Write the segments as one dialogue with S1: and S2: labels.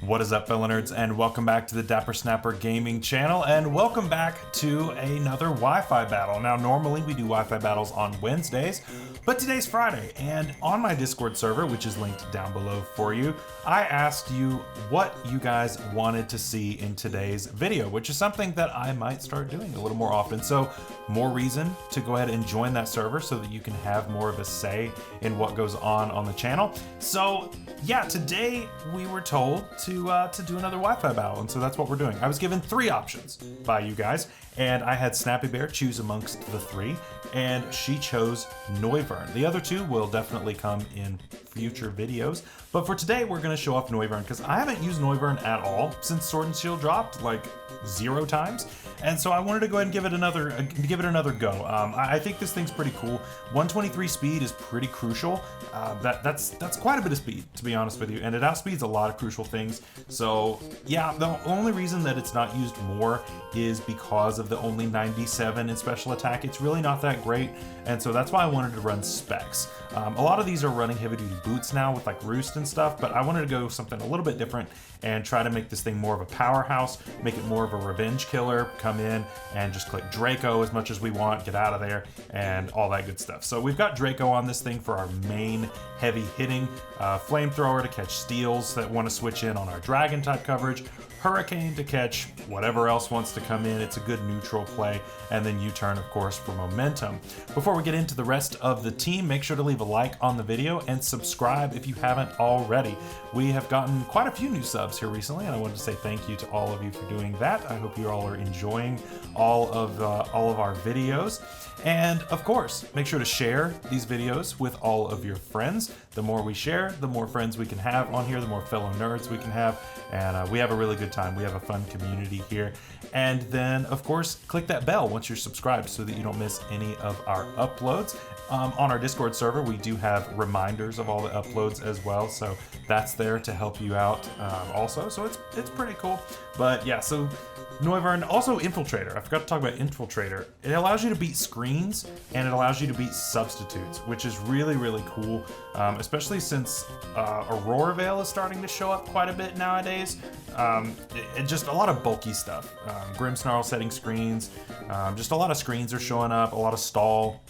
S1: What is up, fellow nerds, and welcome back to the Dapper Snapper Gaming channel, and welcome back to another Wi-Fi battle. Now, normally we do Wi-Fi battles on Wednesdays, but today's Friday, and on my Discord server, which is linked down below for you, I asked you what you guys wanted to see in today's video, which is something that I might start doing a little more often. So, more reason to go ahead and join that server so that you can have more of a say in what goes on the channel. So, yeah, today we were told to do another Wi-Fi battle, and so that's what we're doing. I was given 3 options by you guys, and I had Snappy Bear choose amongst the 3, and she chose Noivern. The other 2 will definitely come in future videos, but for today we're going to show off Noivern because I haven't used Noivern at all since Sword and Shield dropped, like 0 times, and so I wanted to go ahead and give it another go. I think this thing's pretty cool. 123 speed is pretty crucial. That's quite a bit of speed, to be honest with you, and it outspeeds a lot of crucial things. So yeah, the only reason that it's not used more is because of the only 97 in special attack. It's really not that great, and so that's why I wanted to run specs. A lot of these are running heavy duty boots now with like Roost and stuff, but I wanted to go something a little bit different and try to make this thing more of a powerhouse, make it more of a revenge killer, come in and just click Draco as much as we want, get out of there, and all that good stuff. So we've got Draco on this thing for our main heavy hitting, flamethrower to catch steals that want to switch in on our dragon type coverage, Hurricane to catch whatever else wants to come in. It's a good neutral play, and then U-turn, of course, for momentum. Before we get into the rest of the team, make sure to leave a like on the video and subscribe if you haven't already. We have gotten quite a few new subs here recently, and I wanted to say thank you to all of you for doing that. I hope you all are enjoying all of our videos. And of course, make sure to share these videos with all of your friends. The more we share, the more friends we can have on here, the more fellow nerds we can have, and we have a really good time. We have a fun community here. And then, of course, click that bell once you're subscribed so that you don't miss any of our uploads. On our Discord server, we do have reminders of all the uploads as well, so that's there to help you out also, so it's pretty cool. But yeah, so Noivern, also Infiltrator. I forgot to talk about Infiltrator. It allows you to beat screens, and it allows you to beat substitutes, which is really, really cool, especially since Aurora Veil is starting to show up quite a bit nowadays. Just a lot of bulky stuff. Grimmsnarl setting screens, just a lot of screens are showing up, a lot of stall.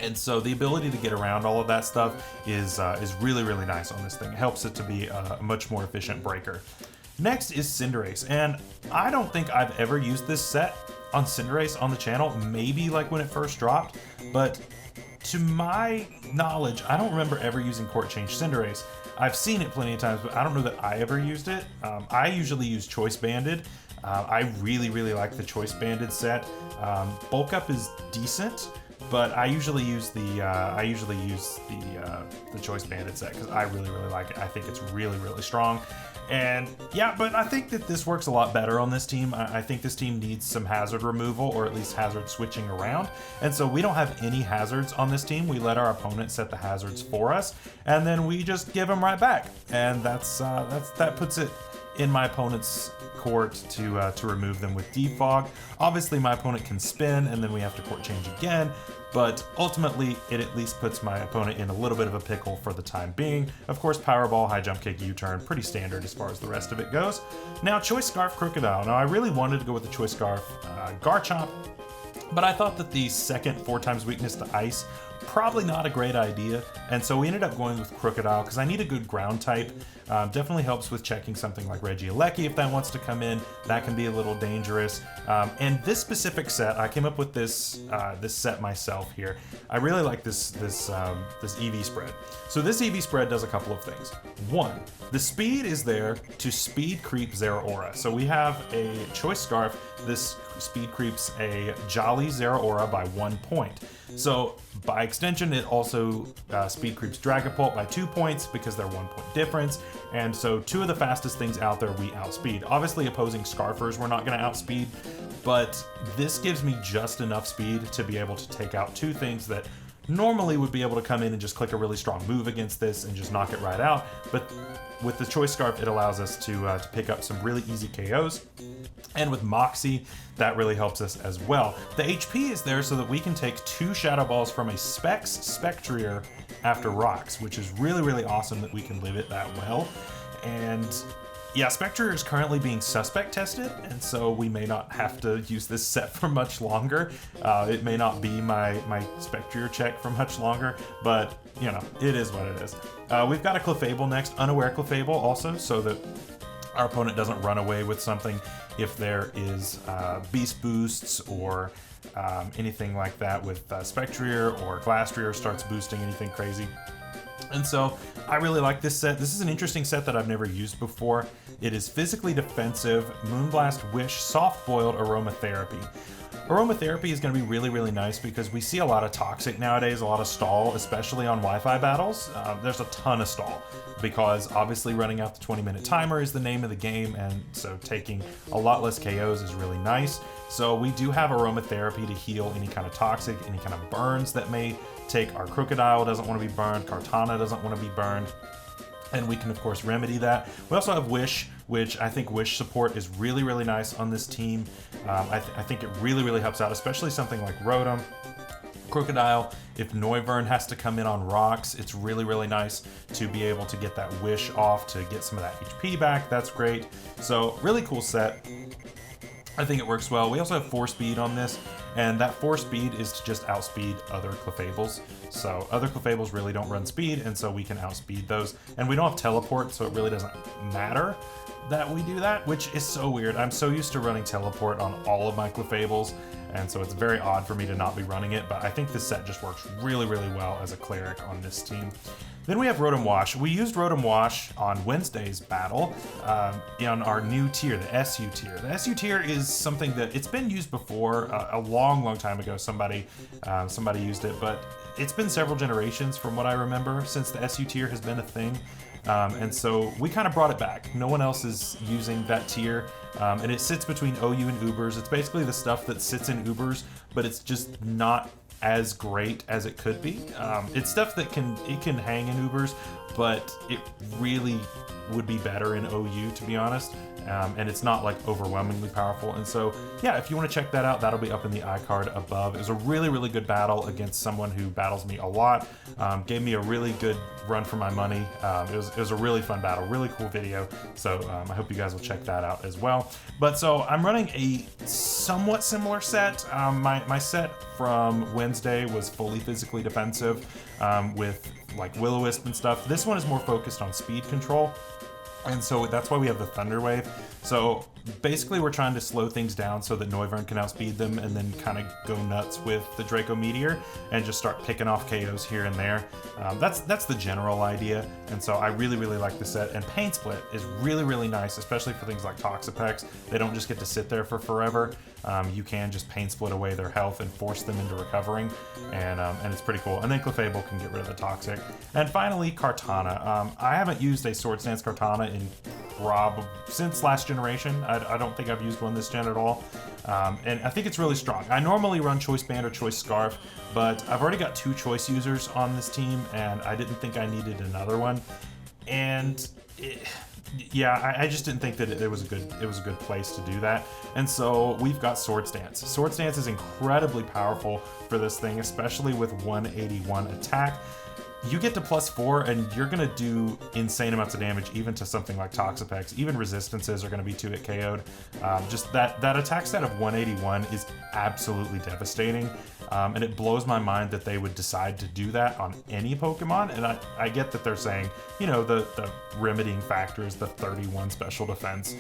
S1: And so the ability to get around all of that stuff is really, really nice on this thing. It helps it to be a much more efficient breaker. Next is Cinderace, and I don't think I've ever used this set on Cinderace on the channel, maybe like when it first dropped, but to my knowledge, I don't remember ever using Court Change Cinderace. I've seen it plenty of times, but I don't know that I ever used it. I usually use Choice Banded. I really, really like the Choice Banded set. Bulk Up is decent, but I usually use the Choice Banded set because I really, really like it. I think it's really, really strong. And yeah, but I think that this works a lot better on this team. I think this team needs some hazard removal, or at least hazard switching around. And so we don't have any hazards on this team. We let our opponent set the hazards for us, and then we just give them right back. And that puts it in my opponent's court to remove them with defog. Obviously, my opponent can spin, and then we have to court change again. But ultimately, it at least puts my opponent in a little bit of a pickle for the time being. Of course, Powerball, High Jump Kick, U-turn, pretty standard as far as the rest of it goes. Now, Choice Scarf, Crocodile. Now, I really wanted to go with the Choice Scarf, Garchomp, but I thought that the second 4x weakness to Ice, probably not a great idea, and so we ended up going with Crocodile because I need a good ground type. Definitely helps with checking something like Regieleki if that wants to come in. That can be a little dangerous. And this specific set, I came up with this set myself here. I really like this EV spread. So this EV spread does a couple of things. One, the speed is there to speed creep Zeraora. So we have a Choice Scarf. This speed creeps a Jolly Zeraora by 1 point. So by extension, it also speed creeps Dragapult by 2 points because they're 1 point difference. And so 2 of the fastest things out there we outspeed. Obviously, opposing Scarfers we're not going to outspeed, but this gives me just enough speed to be able to take out 2 things that normally would be able to come in and just click a really strong move against this and just knock it right out. But with the Choice Scarf, it allows us to pick up some really easy KOs. And with Moxie, that really helps us as well. The HP is there so that we can take 2 Shadow Balls from a Specs Spectrier after Rocks, which is really, really awesome that we can live it that well. And yeah, Spectre is currently being suspect tested, and so we may not have to use this set for much longer. It may not be my Spectre check for much longer, but you know, it is what it is. We've got a Clefable next, unaware Clefable also, so that our opponent doesn't run away with something if there is beast boosts or anything like that with Spectrier, or Glastrier starts boosting anything crazy. And so I really like this set. This is an interesting set that I've never used before. It is physically defensive, Moonblast, Wish, soft-boiled Aromatherapy. Aromatherapy is going to be really, really nice because we see a lot of toxic nowadays, a lot of stall, especially on Wi-Fi battles. There's a ton of stall because obviously running out the 20-minute timer is the name of the game, and so taking a lot less KOs is really nice. So we do have Aromatherapy to heal any kind of toxic, any kind of burns that may take. Our Crocodile doesn't want to be burned, Kartana doesn't want to be burned, and we can of course remedy that. We also have Wish, which I think Wish support is really, really nice on this team. I think it really, really helps out, especially something like Rotom, Crocodile. If Noivern has to come in on rocks, it's really, really nice to be able to get that Wish off to get some of that HP back. That's great. So really cool set. I think it works well. We also have 4 speed on this, and that 4 speed is to just outspeed other Clefables. So other Clefables really don't run speed, and so we can outspeed those. And we don't have teleport, so it really doesn't matter that we do that, which is so weird. I'm so used to running teleport on all of my Clefables, and so it's very odd for me to not be running it, but I think this set just works really, really well as a cleric on this team. Then we have Rotom Wash. We used Rotom Wash on Wednesday's battle on our new tier, the SU tier. The SU tier is something that it's been used before a long, long time ago. Somebody used it, but it's been several generations from what I remember since the SU tier has been a thing. And so we kind of brought it back. No one else is using that tier, and it sits between OU and Ubers. It's basically the stuff that sits in Ubers, but it's just not as great as it could be. It's stuff that can hang in Ubers, but it really would be better in OU, to be honest. And it's not like overwhelmingly powerful. And so, yeah, if you want to check that out, that'll be up in the iCard above. It was a really, really good battle against someone who battles me a lot. Gave me a really good run for my money. It was a really fun battle, really cool video. So I hope you guys will check that out as well. But so I'm running a somewhat similar set. My set from Wednesday was fully physically defensive with like Will-O-Wisp and stuff. This one is more focused on speed control. And so that's why we have the Thunder Wave. So basically we're trying to slow things down so that Noivern can outspeed them and then kind of go nuts with the Draco Meteor and just start picking off KOs here and there. That's the general idea. And so I really, really like the set. And Pain Split is really, really nice, especially for things like Toxapex. They don't just get to sit there for forever. You can just Pain Split away their health and force them into recovering. And it's pretty cool. And then Clefable can get rid of the Toxic. And finally, Kartana. I haven't used a Sword Stance Kartana in since last generation. I don't think I've used one this gen at all. And I think it's really strong. I normally run Choice Band or Choice Scarf, but I've already got 2 choice users on this team, and I didn't think I needed another one. And I just didn't think that it was a good place to do that. And so we've got Sword Stance. Sword Stance is incredibly powerful for this thing, especially with 181 attack. You get to +4 and you're gonna do insane amounts of damage even to something like Toxapex. Even resistances are gonna be 2-hit KO'd. Just that attack stat of 181 is absolutely devastating. And it blows my mind that they would decide to do that on any Pokemon. And I get that they're saying, you know, the remedying factor is the 31 special defense.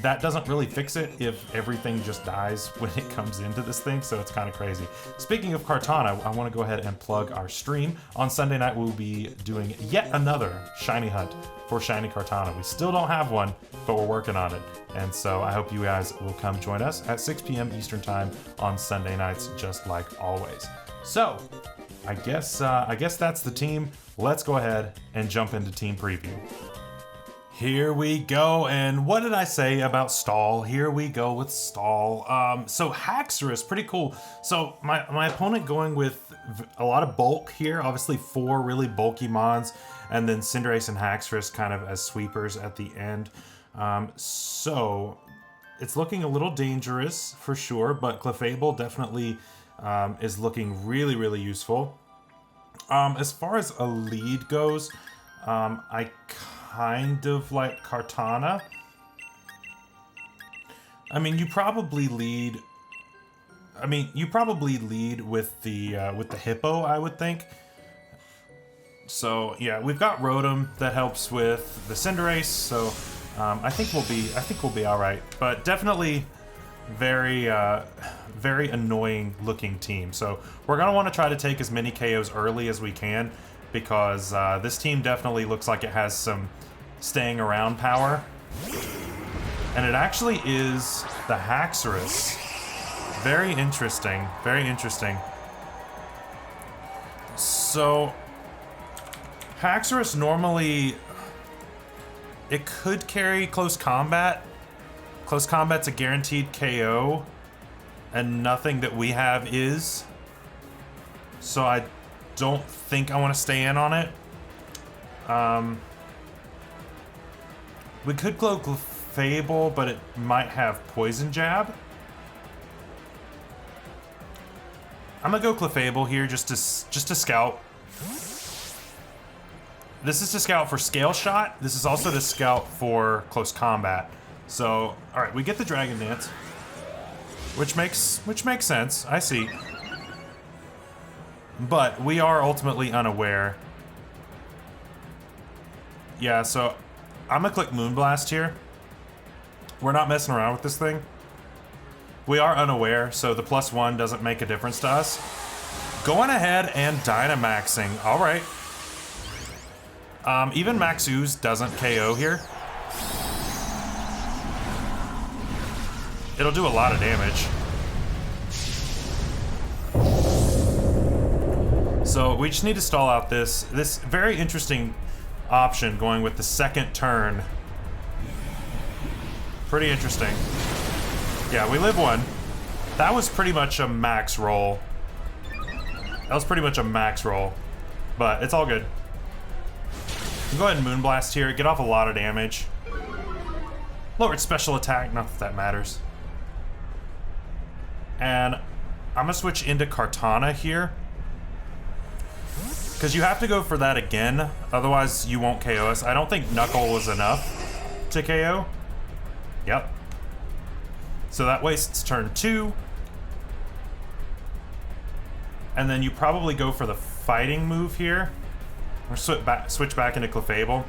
S1: That doesn't really fix it if everything just dies when it comes into this thing, so it's kind of crazy. Speaking of Kartana, I want to go ahead and plug our stream. On Sunday night, we'll be doing yet another shiny hunt for shiny Kartana. We still don't have one, but we're working on it. And so I hope you guys will come join us at 6 p.m. Eastern Time on Sunday nights, just like always. So I guess that's the team. Let's go ahead and jump into team preview. Here we go, and what did I say about stall? Here we go with stall. So Haxorus, pretty cool. So my opponent going with a lot of bulk here, obviously 4 really bulky mons, and then Cinderace and Haxorus kind of as sweepers at the end. So it's looking a little dangerous for sure, but Clefable definitely is looking really, really useful. As far as a lead goes, I kind of like Kartana. I mean, you probably lead with the hippo, I would think. So yeah, we've got Rotom that helps with the Cinderace, so I think we'll be all right. But definitely very annoying looking team. So we're gonna want to try to take as many KOs early as we can, because this team definitely looks like it has some staying around power. And it actually is the Haxorus. Very interesting. Very interesting. So Haxorus normally, it could carry close combat. Close combat's a guaranteed KO, and nothing that we have is. So I don't think I want to stay in on it. We could go Clefable, but it might have Poison Jab. I'm gonna go Clefable here just to scout. This is to scout for Scale Shot. This is also to scout for close combat. So, all right, we get the Dragon Dance, which makes sense. I see. But we are ultimately unaware. Yeah, so I'm gonna click Moonblast here. We're not messing around with this thing. We are unaware, so the +1 doesn't make a difference to us. Going ahead and Dynamaxing. All right. Even Max Ooze doesn't KO here. It'll do a lot of damage. So we just need to stall out this very interesting option going with the second turn. Pretty interesting. Yeah, we live one. That was pretty much a max roll. That was pretty much a max roll. But it's all good. Go ahead and Moonblast here. Get off a lot of damage. Lowered special attack. Not that that matters. And I'm going to switch into Kartana here. Because you have to go for that again. Otherwise, you won't KO us. I don't think Knuckle was enough to KO. Yep. So that wastes turn 2. And then you probably go for the fighting move here. Or switch back into Clefable.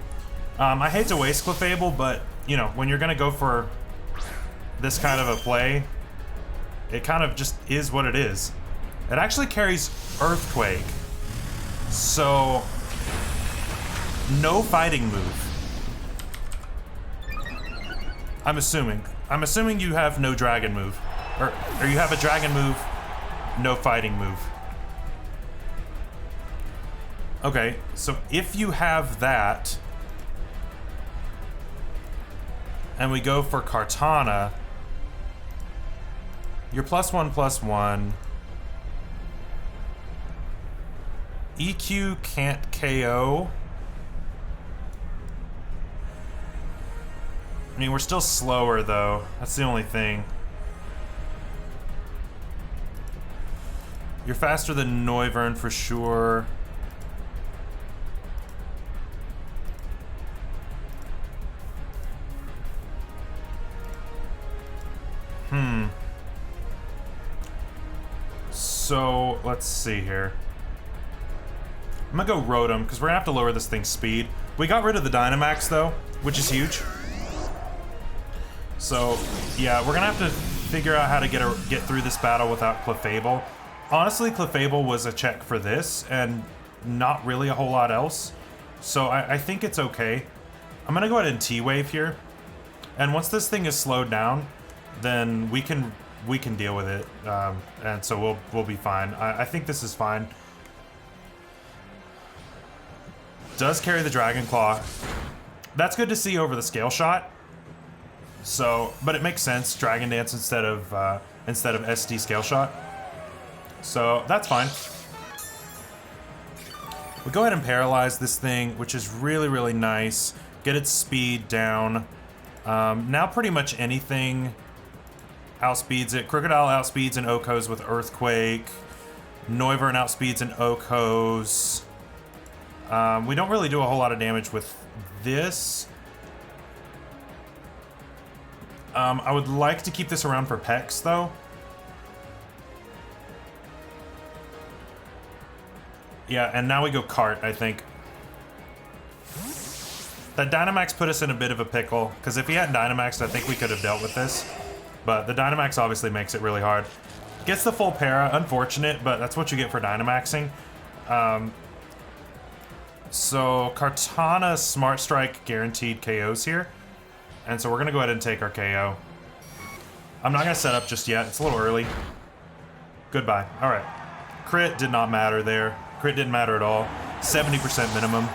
S1: I hate to waste Clefable, but, you know, when you're going to go for this kind of a play, it kind of just is what it is. It actually carries Earthquake. So, no fighting move. I'm assuming you have no dragon move. Or you have a dragon move, no fighting move. Okay, so if you have that, and we go for Kartana, you're +1/+1. EQ can't KO. I mean, we're still slower, though. That's the only thing. You're faster than Noivern for sure. So, let's see here. I'm gonna go Rotom, because we're gonna have to lower this thing's speed. We got rid of the Dynamax, though, which is huge. So, yeah, we're gonna have to figure out how to get through this battle without Clefable. Honestly, Clefable was a check for this, and not really a whole lot else. So I think it's okay. I'm gonna go ahead and T-Wave here. And once this thing is slowed down, then we can deal with it. And so we'll be fine. I think this is fine. Does carry the Dragon Claw. That's good to see over the Scale Shot. So, but it makes sense. Dragon Dance instead of SD Scale Shot. So that's fine. We go ahead and paralyze this thing, which is really, really nice. Get its speed down. Now pretty much anything outspeeds it. Crocodile outspeeds an Okos with Earthquake. Noivern outspeeds an Okos. We don't really do a whole lot of damage with this. I would like to keep this around for Pex, though. Yeah, and now we go Cart, I think. That Dynamax put us in a bit of a pickle, because if he hadn't Dynamaxed, I think we could have dealt with this. But the Dynamax obviously makes it really hard. Gets the full para, unfortunate, but that's what you get for Dynamaxing. So Kartana Smart Strike guaranteed KOs here. And so we're going to go ahead and take our KO. I'm not going to set up just yet. It's a little early. Goodbye. All right. Crit did not matter there. Crit didn't matter at all. 70% minimum.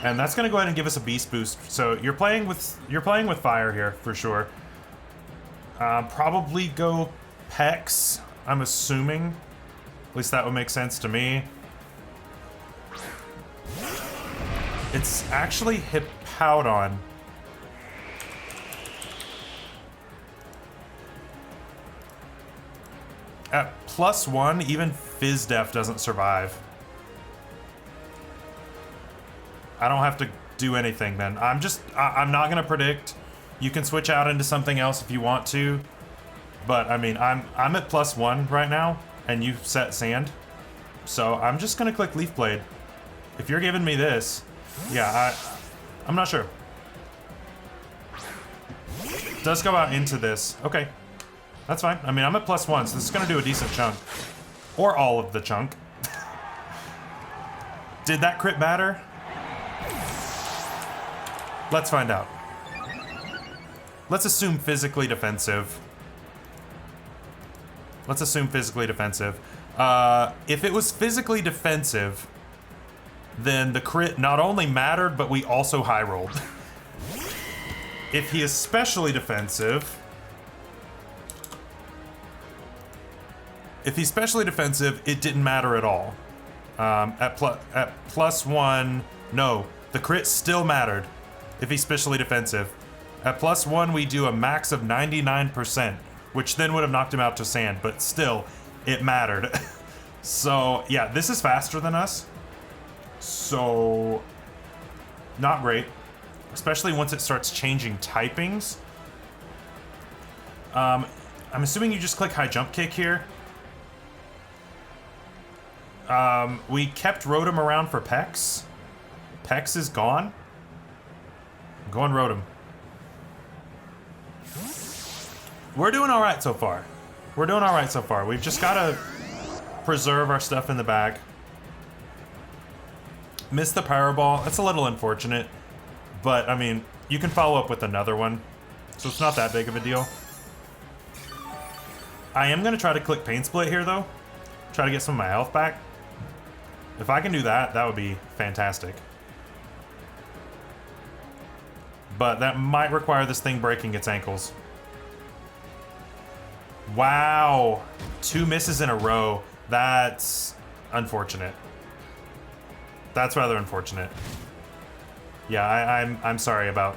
S1: And that's going to go ahead and give us a beast boost. So you're playing with fire here for sure. Probably go Pex, I'm assuming. At least that would make sense to me. It's actually Hippowdon. At +1, even Fizdef doesn't survive. I don't have to do anything then. I'm not gonna predict. You can switch out into something else if you want to. But I mean, I'm at +1 right now, and you set Sand. So I'm just gonna click Leaf Blade. If you're giving me this, yeah, I'm not sure. It does go out into this. Okay, that's fine. I mean, I'm at +1, so this is gonna do a decent chunk. Or all of the chunk. Did that crit matter? Let's find out. Let's assume physically defensive. Let's assume physically defensive. If it was physically defensive, then the crit not only mattered, but we also high rolled. If he is specially defensive, it didn't matter at all. At +1, no, the crit still mattered if he's specially defensive. At +1, we do a max of 99%, which then would have knocked him out to Sand, but still, it mattered. So, yeah, this is faster than us. So, not great. Especially once it starts changing typings. I'm assuming you just click High Jump Kick here. We kept Rotom around for Pex. Pex is gone. Go and Rotom. We're doing all right so far. We've just got to preserve our stuff in the bag. Missed the Powerball. That's a little unfortunate. But, I mean, you can follow up with another one. So it's not that big of a deal. I am going to try to click Pain Split here, though. Try to get some of my health back. If I can do that, that would be fantastic. But that might require this thing breaking its ankles. Wow. 2 misses in a row. That's unfortunate. That's rather unfortunate. Yeah, I'm sorry about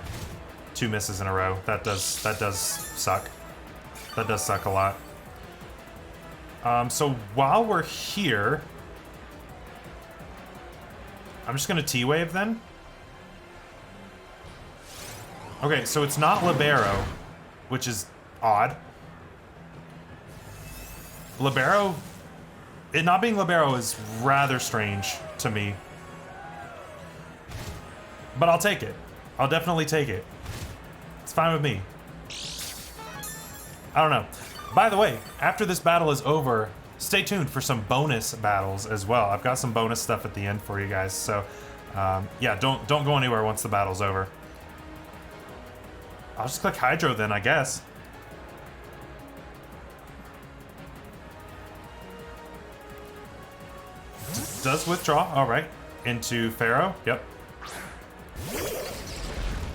S1: 2 misses in a row. That does suck. That does suck a lot. So while we're here, I'm just gonna T-Wave then. Okay, so it's not Libero, which is odd. Libero, it not being Libero is rather strange to me. But I'll take it. I'll definitely take it. It's fine with me. I don't know. By the way, after this battle is over, stay tuned for some bonus battles as well. I've got some bonus stuff at the end for you guys. So, yeah, don't go anywhere once the battle's over. I'll just click Hydro then, I guess. Does withdraw, all right. Into Pharaoh, yep.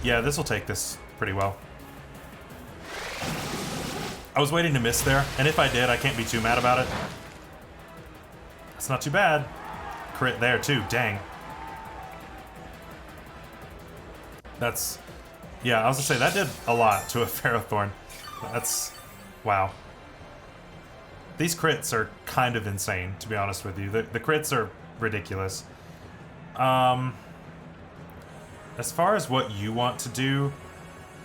S1: Yeah, this will take this pretty well. I was waiting to miss there, and if I did, I can't be too mad about it. That's not too bad. Crit there too, dang. That's, yeah, I was gonna say, that did a lot to a Ferrothorn. That's, wow. These crits are kind of insane, to be honest with you. The crits are ridiculous. as far as what you want to do,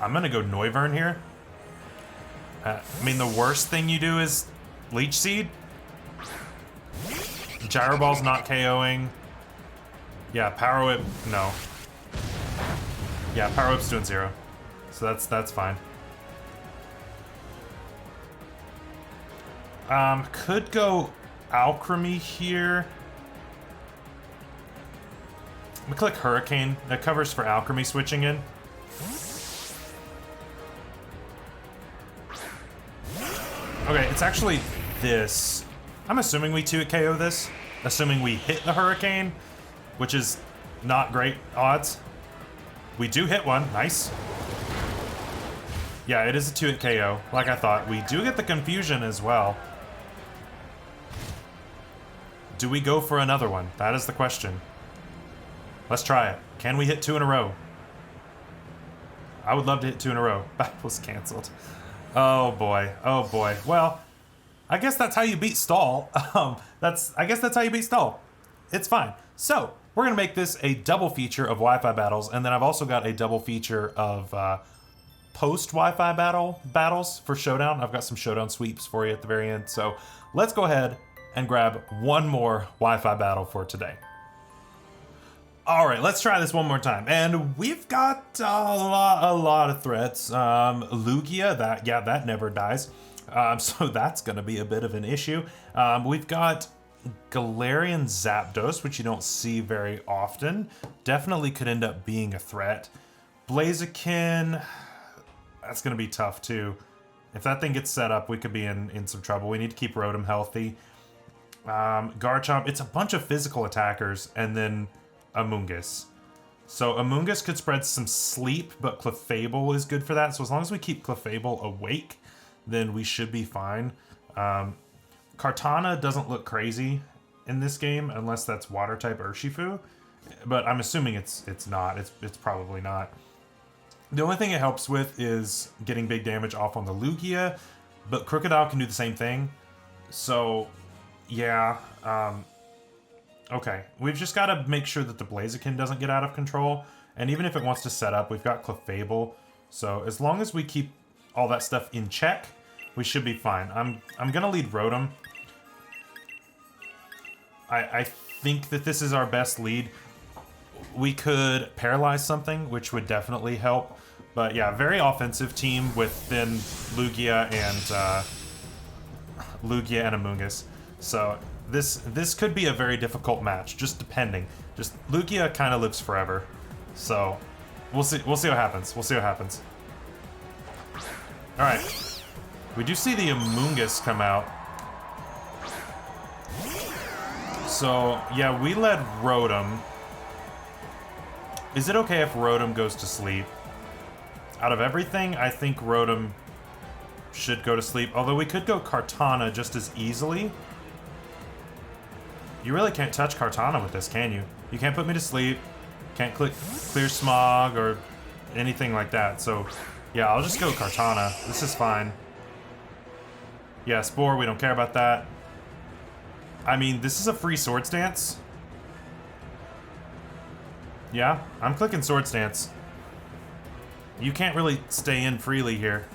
S1: I'm gonna go Noivern here. I mean, the worst thing you do is Leech Seed. Gyro Ball's not KOing. Yeah, Power Whip, no. Yeah, Power Whip's doing 0. So that's fine. Could go Alchemy here. I'm gonna click Hurricane. That covers for Alchemy switching in. Okay, it's actually this. I'm assuming we 2 KO this. Assuming we hit the Hurricane, which is not great odds. We do hit one, nice. Yeah, it is a 2-hit KO, like I thought. We do get the Confusion as well. Do we go for another one? That is the question. Let's try it. Can we hit 2 in a row? I would love to hit 2 in a row. That was canceled. Oh boy, oh boy. Well, I guess that's how you beat stall. I guess that's how you beat stall. It's fine. So, we're gonna make this a double feature of Wi-Fi battles, and then I've also got a double feature of post Wi-Fi battles for Showdown. I've got some Showdown sweeps for you at the very end. So, let's go ahead and grab one more Wi-Fi battle for today. All right, let's try this one more time. And we've got a lot of threats. Lugia, that never dies. So that's gonna be a bit of an issue. We've got Galarian Zapdos, which you don't see very often. Definitely could end up being a threat. Blaziken, that's gonna be tough too. If that thing gets set up, we could be in some trouble. We need to keep Rotom healthy. Garchomp, it's a bunch of physical attackers, and then Amoonguss. So Amoonguss could spread some sleep, but Clefable is good for that. So as long as we keep Clefable awake, then we should be fine. Kartana doesn't look crazy in this game, unless that's water type Urshifu. But I'm assuming it's not. It's probably not. The only thing it helps with is getting big damage off on the Lugia, but Crocodile can do the same thing. So, yeah. Okay, we've just got to make sure that the Blaziken doesn't get out of control. And even if it wants to set up, we've got Clefable. So as long as we keep all that stuff in check, we should be fine. I'm gonna lead Rotom. I think that this is our best lead. We could paralyze something, which would definitely help. But yeah, very offensive team with then Lugia and Amoonguss. So this could be a very difficult match, just depending. Just Lugia kind of lives forever, so we'll see. We'll see what happens. We'll see what happens. All right, we do see the Amoonguss come out. So yeah, we led Rotom. Is it okay if Rotom goes to sleep? Out of everything, I think Rotom should go to sleep. Although we could go Kartana just as easily. You really can't touch Kartana with this, can you? You can't put me to sleep. Can't clear Smog or anything like that. So, yeah, I'll just go Kartana. This is fine. Yeah, Spore, we don't care about that. I mean, this is a free Swords Dance. Yeah, I'm clicking Swords Dance. You can't really stay in freely here.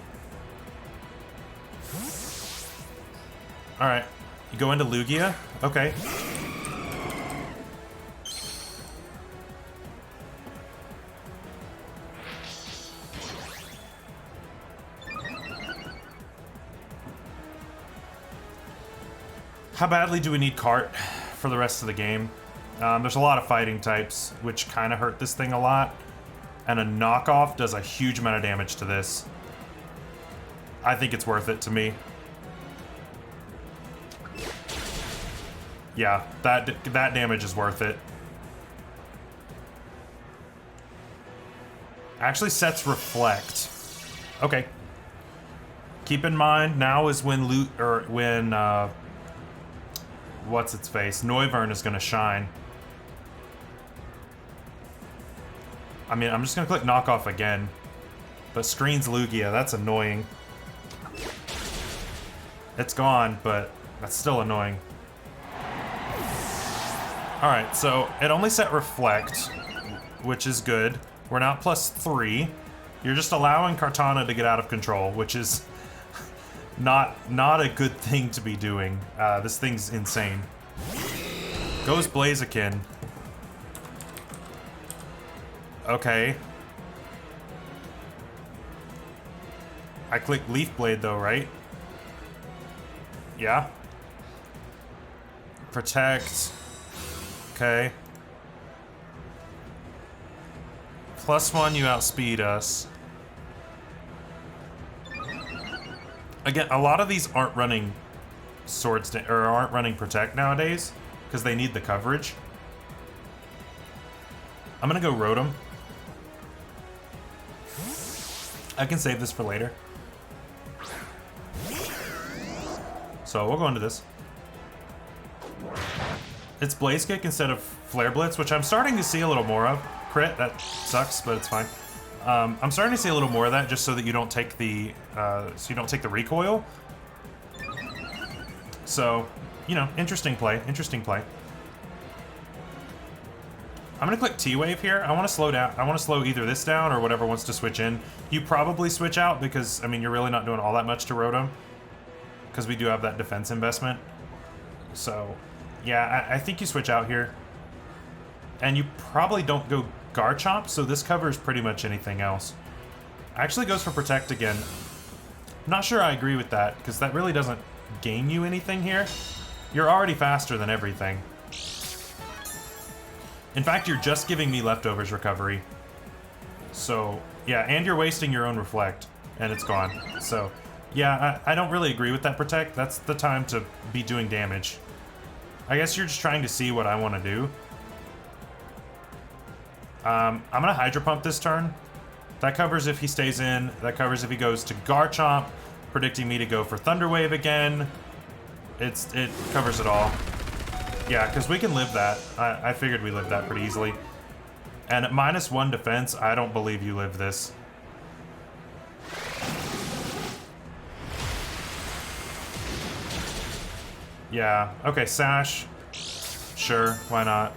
S1: Alright, you go into Lugia? Okay. How badly do we need Cart for the rest of the game? There's a lot of fighting types, which kind of hurt this thing a lot. And a knockoff does a huge amount of damage to this. I think it's worth it to me. Yeah, that damage is worth it. Actually sets Reflect. Okay. Keep in mind, now is when what's its face? Noivern is gonna shine. I mean, I'm just gonna click knockoff again. But screens Lugia, that's annoying. It's gone, but that's still annoying. Alright, so it only set Reflect, which is good. We're not +3. You're just allowing Kartana to get out of control, which is not a good thing to be doing. This thing's insane. Goes Blaziken. Okay. I click Leaf Blade though, right? Yeah. Protect. Okay. +1, you outspeed us. Again, a lot of these aren't running swords or aren't running Protect nowadays because they need the coverage. I'm gonna go Rotom. I can save this for later. So we'll go into this. It's Blaze Kick instead of Flare Blitz, which I'm starting to see a little more of. Crit, that sucks, but it's fine. I'm starting to see a little more of that just so that you don't take the recoil. So, you know, interesting play, interesting play. I'm gonna click T-Wave here. I want to slow down. I want to slow either this down or whatever wants to switch in. You probably switch out because, I mean, you're really not doing all that much to Rotom because we do have that defense investment. So, yeah, I think you switch out here. And you probably don't go Garchomp, so this covers pretty much anything else. Actually goes for Protect again. Not sure I agree with that because that really doesn't gain you anything here. You're already faster than everything. In fact, you're just giving me leftovers recovery. So, yeah, and you're wasting your own Reflect, and it's gone. So, yeah, I don't really agree with that Protect. That's the time to be doing damage. I guess you're just trying to see what I want to do. I'm going to Hydro Pump this turn. That covers if he stays in. That covers if he goes to Garchomp, predicting me to go for Thunder Wave again. It covers it all. Yeah, because we can live that. I figured we lived that pretty easily. And at -1 defense, I don't believe you live this. Yeah, okay, Sash. Sure, why not?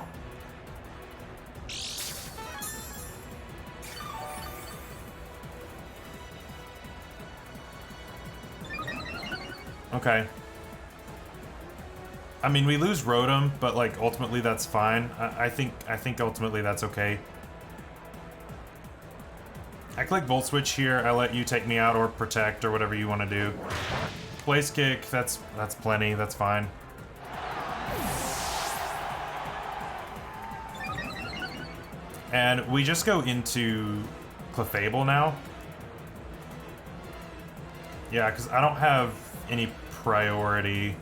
S1: Okay. I mean, we lose Rotom, but like ultimately that's fine. I think ultimately that's okay. I click Volt Switch here. I let you take me out or Protect or whatever you want to do. Blaze Kick, that's plenty. That's fine. And we just go into Clefable now. Yeah, because I don't have any priority.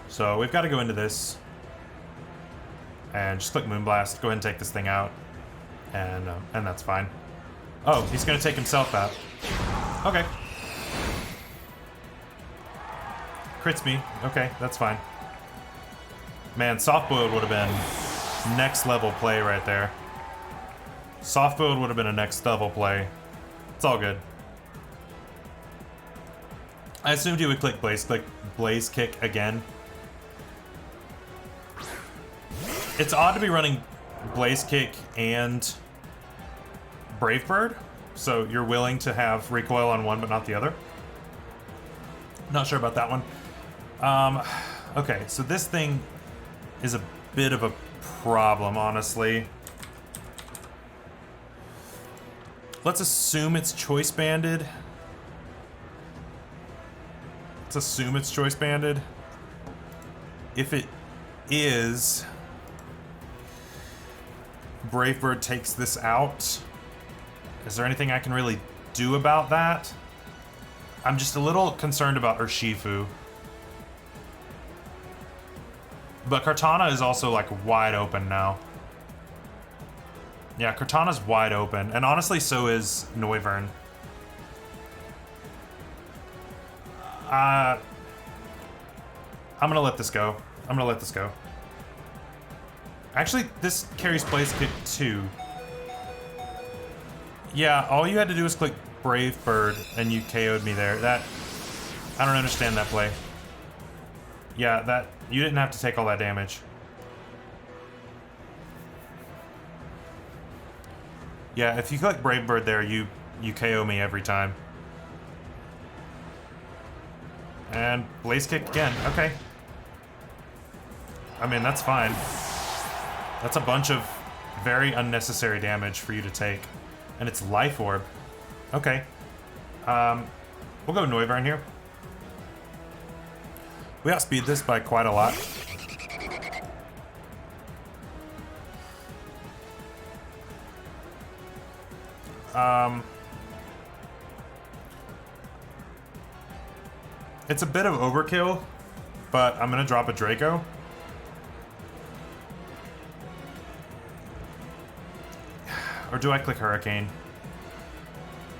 S1: So we've got to go into this and just click Moonblast. Go ahead and take this thing out, and that's fine. Oh, he's gonna take himself out. Okay. Crits me. Okay, that's fine. Man, Soft Boiled would have been next level play right there. Soft Boiled would have been a next level play. It's all good. I assumed you would click Blaze Kick again. It's odd to be running Blaze Kick and Brave Bird, so you're willing to have recoil on one but not the other. Not sure about that one. Okay, so this thing is a bit of a problem, honestly. Let's assume it's Choice Banded. Let's assume it's Choice Banded. If it is, Brave Bird takes this out. Is there anything I can really do about that? I'm just a little concerned about Urshifu. But Kartana is also like wide open now. Yeah, Kartana's wide open. And honestly, so is Noivern. I'm gonna let this go. I'm gonna let this go. Actually, this carries Blaze Kick too. Yeah, all you had to do was click Brave Bird and you KO'd me there. I don't understand that play. Yeah, You didn't have to take all that damage. Yeah, if you click Brave Bird there, you KO me every time. And Blaze Kick again. Okay. I mean, that's fine. That's a bunch of very unnecessary damage for you to take. And it's Life Orb. Okay. We'll go Noivern here. We outspeed this by quite a lot. It's a bit of overkill, but I'm gonna drop a Draco. Or do I click Hurricane?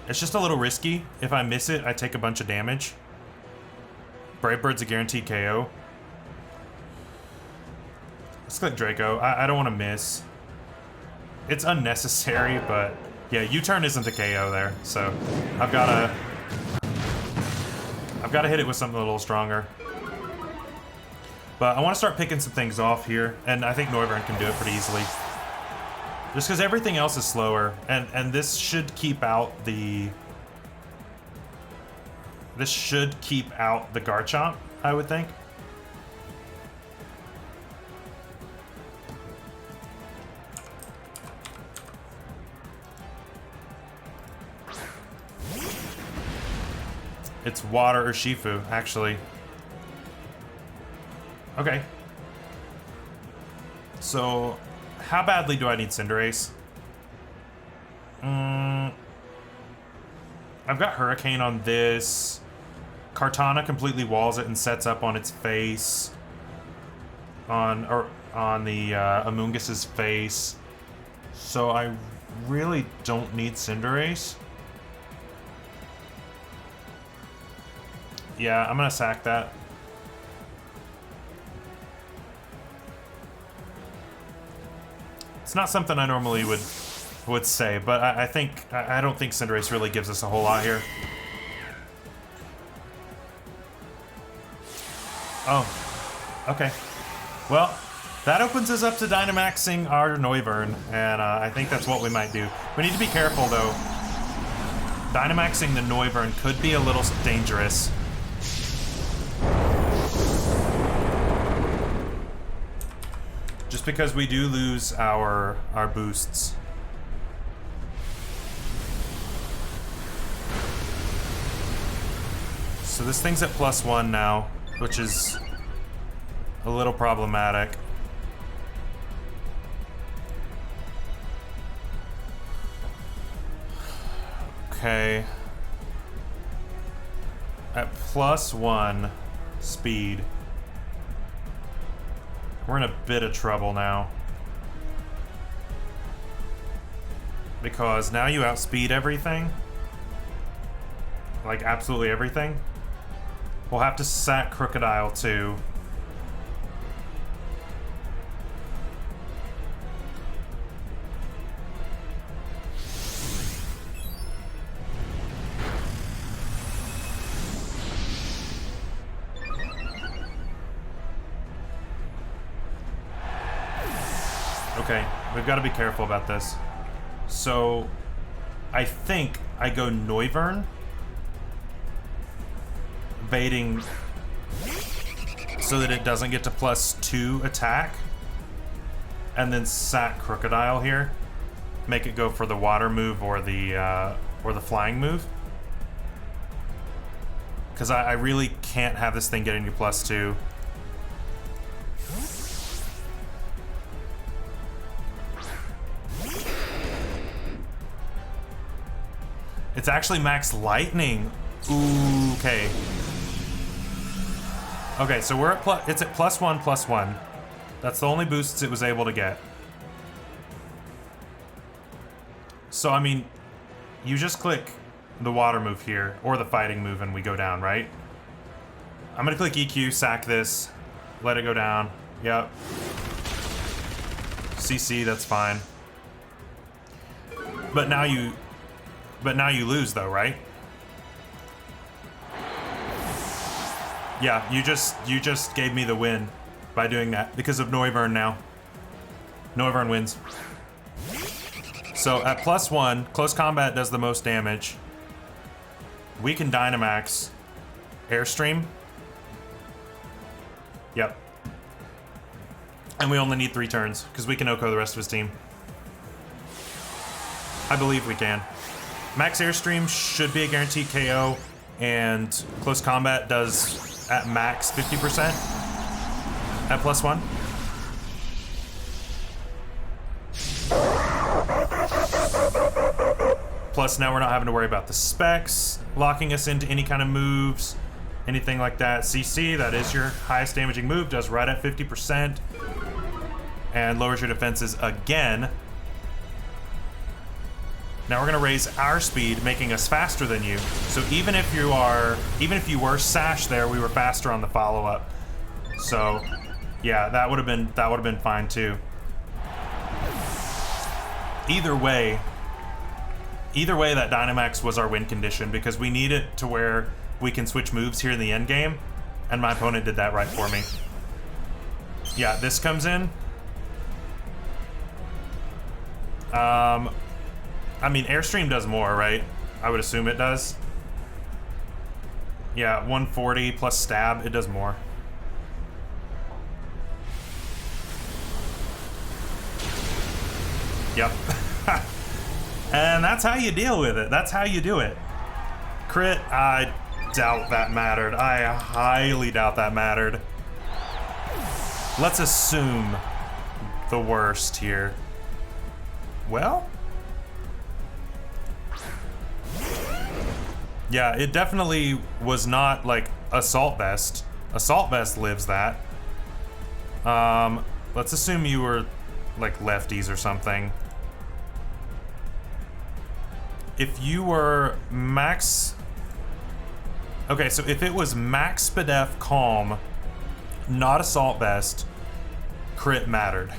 S1: It's just a little risky. If I miss it, I take a bunch of damage. Brave Bird's a guaranteed KO. Let's click Draco. I don't want to miss. It's unnecessary, but yeah, U-turn isn't the KO there, so I've got to hit it with something a little stronger. But I want to start picking some things off here, and I think Noivern can do it pretty easily. Just because everything else is slower, and this should keep out the... This should keep out the Garchomp, I would think. It's water or Shifu, actually. Okay. So, how badly do I need Cinderace? I've got Hurricane on this. Kartana completely walls it and sets up on its face. On the Amoongus's face. So I really don't need Cinderace. Yeah, I'm gonna sack that. It's not something I normally would say, but I don't think Cinderace really gives us a whole lot here. Oh, okay. Well, that opens us up to Dynamaxing our Noivern, and I think that's what we might do. We need to be careful, though. Dynamaxing the Noivern could be a little dangerous. Just because we do lose our boosts. So this thing's at +1 now, which is a little problematic. Okay. At +1 speed. We're in a bit of trouble now. Because now you outspeed everything. Like absolutely everything. We'll have to sack Crocodile too. Okay, we've got to be careful about this. So, I think I go Noivern, baiting so that it doesn't get to +2 attack, and then sack Crocodile here, make it go for the water move or the flying move. Because I really can't have this thing getting to +2. It's actually max lightning. Ooh, okay. Okay, so we're at it's at +1/+1. That's the only boosts it was able to get. So, I mean, you just click the water move here, or the fighting move, and we go down, right? I'm gonna click EQ, sack this, let it go down. Yep. CC, that's fine. But now you lose though, right? Yeah, you just gave me the win. by doing that because of Noivern now. Noivern wins. So at +1, close combat does the most damage. We can Dynamax Airstream. Yep. And we only need 3 turns because we can OHKO the rest of his team. I believe we can. Max Airstream should be a guaranteed KO, and close combat does at max 50% at +1. Plus, now we're not having to worry about the specs locking us into any kind of moves, anything like that. CC, that is your highest damaging move, does right at 50%, and lowers your defenses again. Now we're gonna raise our speed, making us faster than you. So even if you were Sash there, we were faster on the follow-up. So yeah, that would have been fine too. Either way, that Dynamax was our win condition because we need it to where we can switch moves here in the end game, and my opponent did that right for me. Yeah, this comes in. I mean, Airstream does more, right? I would assume it does. Yeah, 140 plus stab, it does more. Yep. And that's how you deal with it. That's how you do it. Crit, I doubt that mattered. I highly doubt that mattered. Let's assume the worst here. Well? Yeah, it definitely was not like Assault Vest. Assault Vest lives that. Let's assume you were like lefties or something. If you were max... Okay, so if it was max Spadef Calm, not Assault Vest, crit mattered.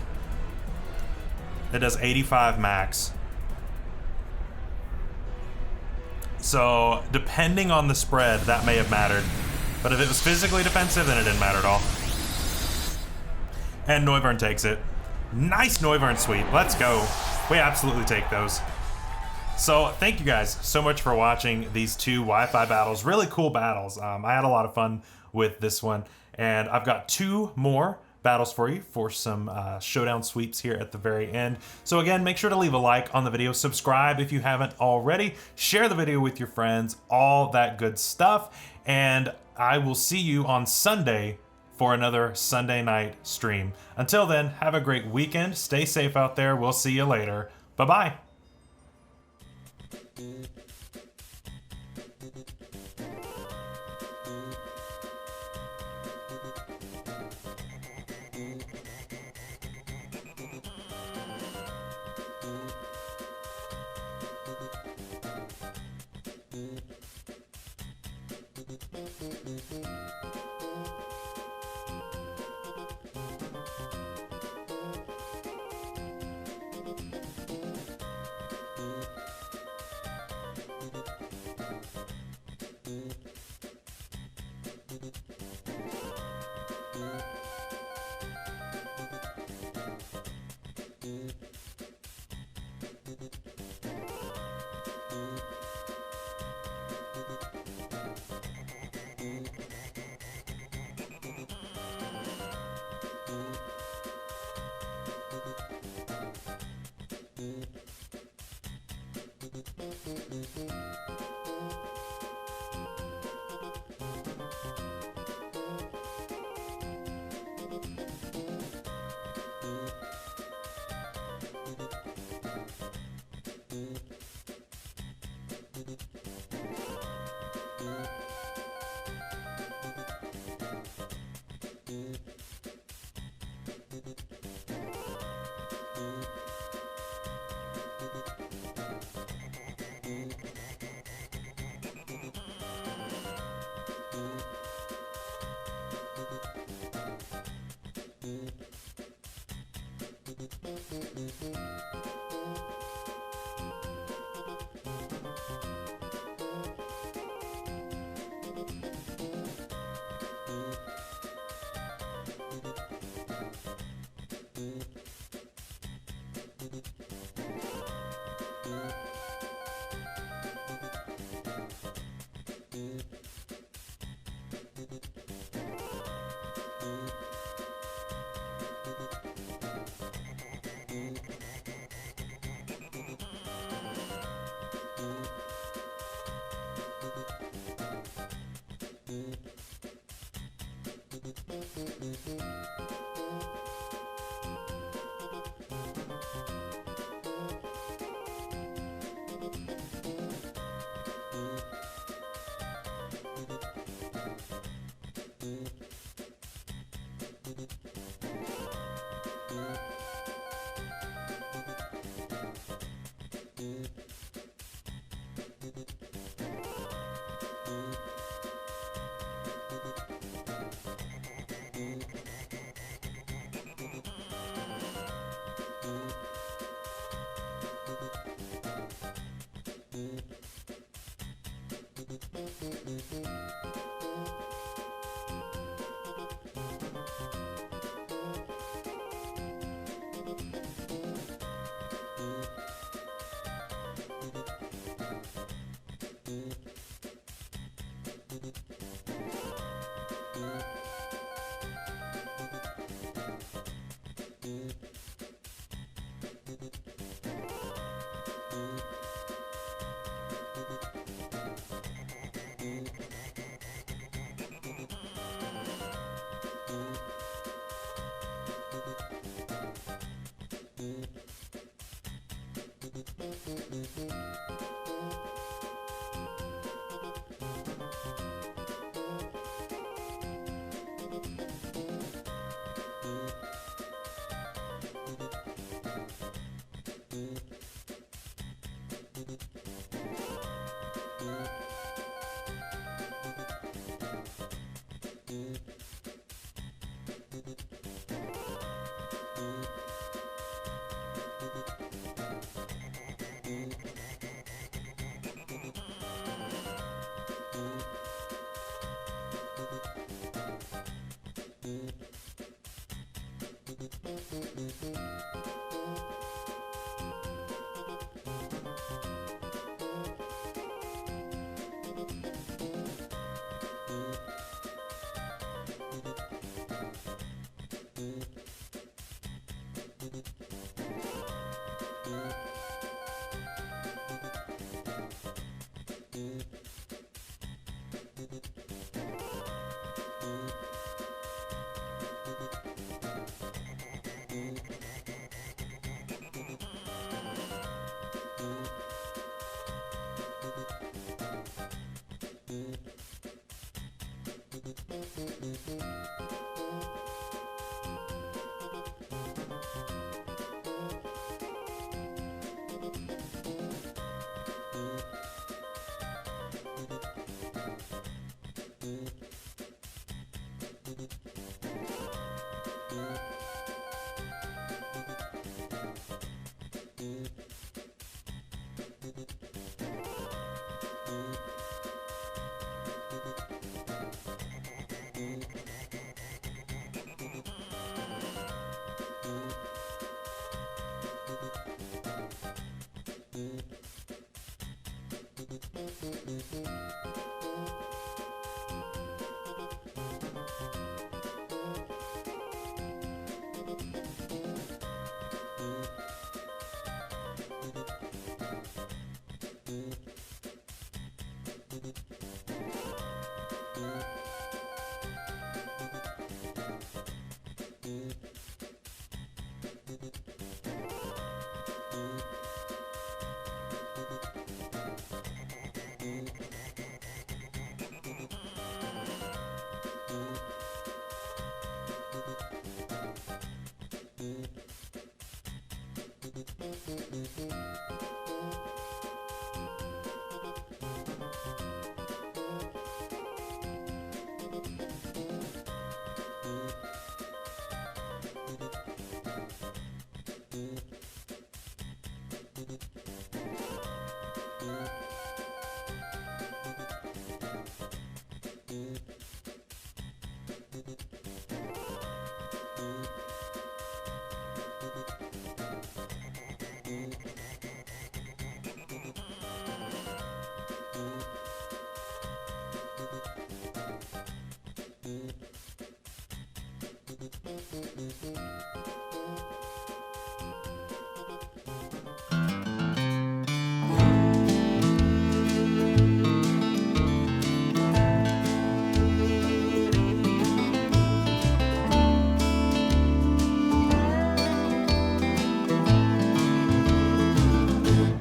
S1: It does 85 max. So, depending on the spread, that may have mattered. But if it was physically defensive, then it didn't matter at all. And Noivern takes it. Nice Noivern sweep. Let's go. We absolutely take those. So, thank you guys so much for watching these 2 Wi-Fi battles. Really cool battles. I had a lot of fun with this one. And I've got 2 more battles for you for some showdown sweeps here at the very end. So again, make sure to leave a like on the video, subscribe if you haven't already, share the video with your friends, all that good stuff. And I will see you on Sunday for another Sunday night stream. Until then, have a great weekend. Stay safe out there. We'll see you later. Bye-bye.